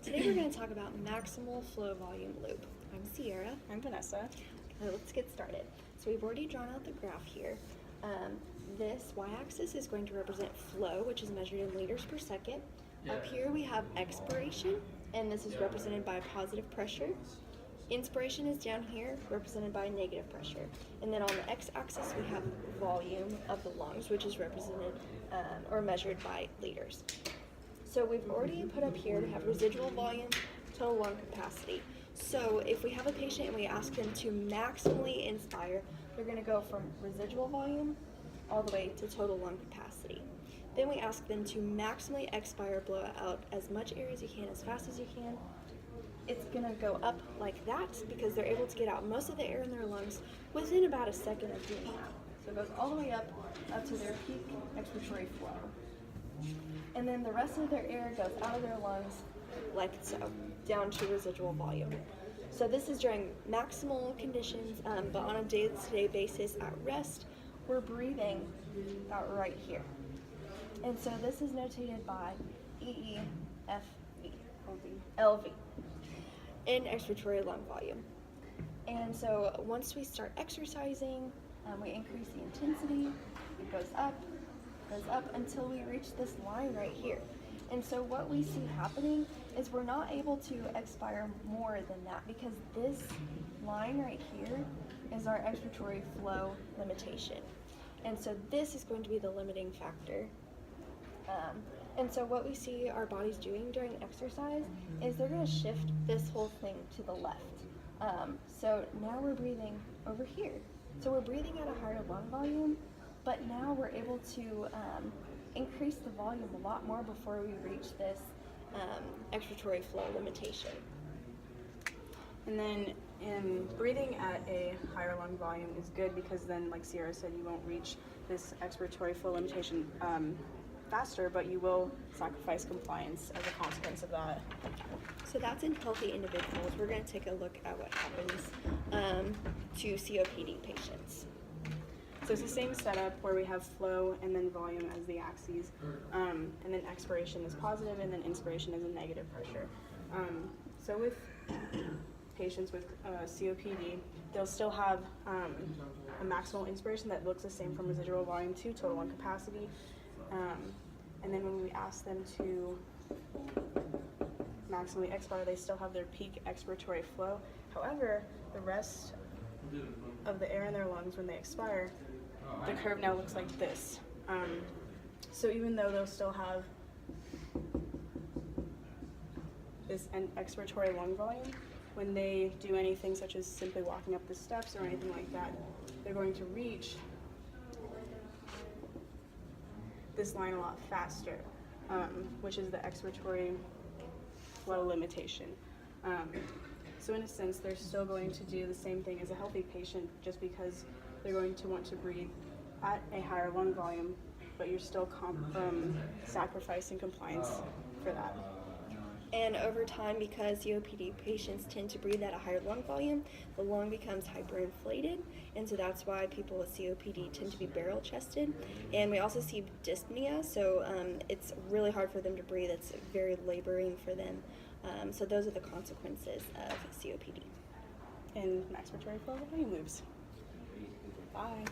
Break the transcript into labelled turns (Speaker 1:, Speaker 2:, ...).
Speaker 1: Today we're going to talk about maximal flow volume loop. I'm Sierra.
Speaker 2: I'm Vanessa.
Speaker 1: Let's get started. So we've already drawn out the graph here. This y-axis is going to represent flow, which is measured in liters per second. Up here we have expiration, and this is represented by positive pressure. Inspiration is down here, represented by negative pressure. And then on the x-axis we have volume of the lungs, which is represented or measured by liters. So we've already put up here, we have residual volume, total lung capacity. So if we have a patient and we ask them to maximally inspire, they're going to go from residual volume all the way to total lung capacity. Then we ask them to maximally expire, blow out as much air as you can, as fast as you can. It's going to go up like that because they're able to get out most of the air in their lungs within about a second of doing that. So it goes all the way up to their peak expiratory flow. And then the rest of their air goes out of their lungs like so, down to residual volume. So this is during maximal conditions, but on a day-to-day basis at rest, we're breathing about right here. And so this is notated by EEFV, LV, in expiratory lung volume. And so once we start exercising, we increase the intensity, it goes up until we reach this line right here. And so what we see happening is we're not able to expire more than that because this line right here is our expiratory flow limitation. And so this is going to be the limiting factor. And so what we see our bodies doing during exercise is they're going to shift this whole thing to the left. So now we're breathing over here. So we're breathing at a higher lung volume, but now we're able to increase the volume a lot more before we reach this expiratory flow limitation.
Speaker 2: And then breathing at a higher lung volume is good because then, like Sierra said, you won't reach this expiratory flow limitation faster, but you will sacrifice compliance as a consequence of that.
Speaker 1: So that's in healthy individuals. We're going to take a look at what happens to COPD patients.
Speaker 2: So it's the same setup where we have flow and then volume as the axes, and then expiration is positive and then inspiration is a negative pressure. So with patients with COPD, they'll still have a maximal inspiration that looks the same from residual volume to total lung capacity. And then when we ask them to maximally expire, they still have their peak expiratory flow. However, the rest of the air in their lungs when they expire, the curve now looks like this. So even though they'll still have this expiratory lung volume, when they do anything such as simply walking up the steps or anything like that, they're going to reach this line a lot faster, which is the expiratory flow limitation. So in a sense, they're still going to do the same thing as a healthy patient just because they're going to want to breathe at a higher lung volume, but you're still sacrificing compliance for that.
Speaker 1: And over time, because COPD patients tend to breathe at a higher lung volume, the lung becomes hyperinflated, and so that's why people with COPD tend to be barrel-chested. And we also see dyspnea, so it's really hard for them to breathe. It's very laboring for them. So those are the consequences of COPD.
Speaker 2: And expiratory flow volume loops. Bye.